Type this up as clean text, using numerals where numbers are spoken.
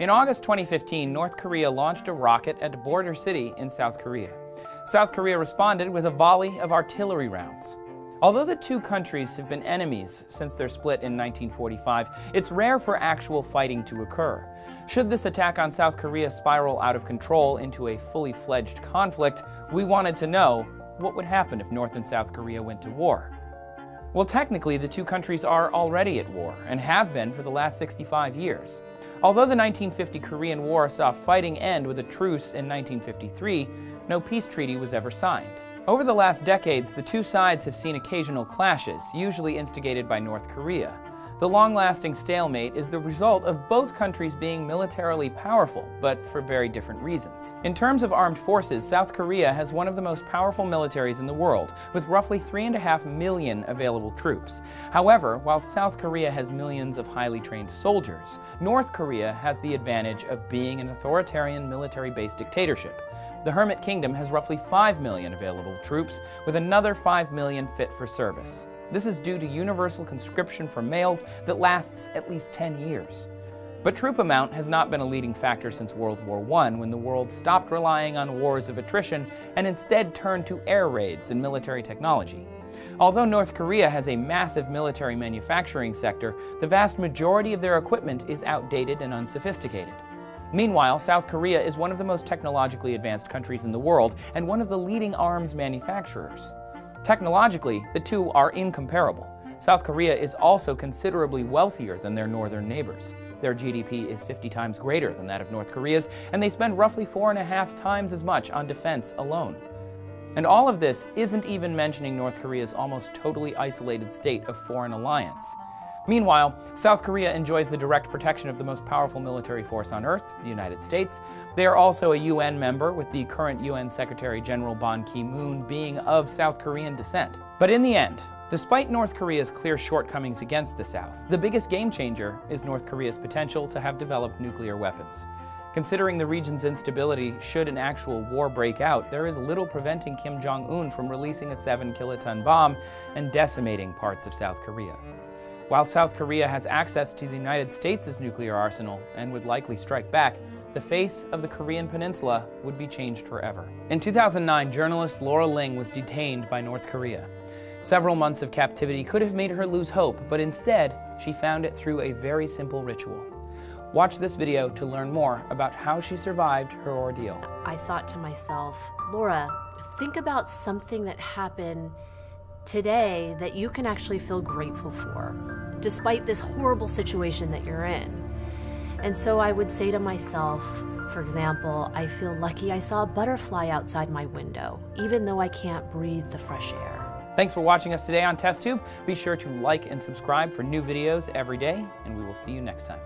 In August 2015, North Korea launched a rocket at a border city in South Korea. South Korea responded with a volley of artillery rounds. Although the two countries have been enemies since their split in 1945, it's rare for actual fighting to occur. Should this attack on South Korea spiral out of control into a fully fledged conflict, we wanted to know what would happen if North and South Korea went to war. Well, technically, the two countries are already at war, and have been for the last 65 years. Although the 1950 Korean War saw fighting end with a truce in 1953, no peace treaty was ever signed. Over the last decades, the two sides have seen occasional clashes, usually instigated by North Korea. The long-lasting stalemate is the result of both countries being militarily powerful, but for very different reasons. In terms of armed forces, South Korea has one of the most powerful militaries in the world, with roughly 3.5 million available troops. However, while South Korea has millions of highly trained soldiers, North Korea has the advantage of being an authoritarian military-based dictatorship. The Hermit Kingdom has roughly 5 million available troops, with another 5 million fit for service. This is due to universal conscription for males that lasts at least 10 years. But troop amount has not been a leading factor since World War I, when the world stopped relying on wars of attrition and instead turned to air raids and military technology. Although North Korea has a massive military manufacturing sector, the vast majority of their equipment is outdated and unsophisticated. Meanwhile, South Korea is one of the most technologically advanced countries in the world and one of the leading arms manufacturers. Technologically, the two are incomparable. South Korea is also considerably wealthier than their northern neighbors. Their GDP is 50 times greater than that of North Korea's, and they spend roughly 4.5 times as much on defense alone. And all of this isn't even mentioning North Korea's almost totally isolated state of foreign alliance. Meanwhile, South Korea enjoys the direct protection of the most powerful military force on Earth, the United States. They are also a UN member, with the current UN Secretary General Ban Ki-moon being of South Korean descent. But in the end, despite North Korea's clear shortcomings against the South, the biggest game changer is North Korea's potential to have developed nuclear weapons. Considering the region's instability, should an actual war break out, there is little preventing Kim Jong-un from releasing a 7-kiloton bomb and decimating parts of South Korea. While South Korea has access to the United States' nuclear arsenal and would likely strike back, the face of the Korean peninsula would be changed forever. In 2009, journalist Laura Ling was detained by North Korea. Several months of captivity could have made her lose hope, but instead, she found it through a very simple ritual. Watch this video to learn more about how she survived her ordeal. I thought to myself, Laura, think about something that happened today that you can actually feel grateful for, despite this horrible situation that you're in. And so I would say to myself, for example, I feel lucky I saw a butterfly outside my window, even though I can't breathe the fresh air. Thanks for watching us today on TestTube. Be sure to like and subscribe for new videos every day, and we will see you next time.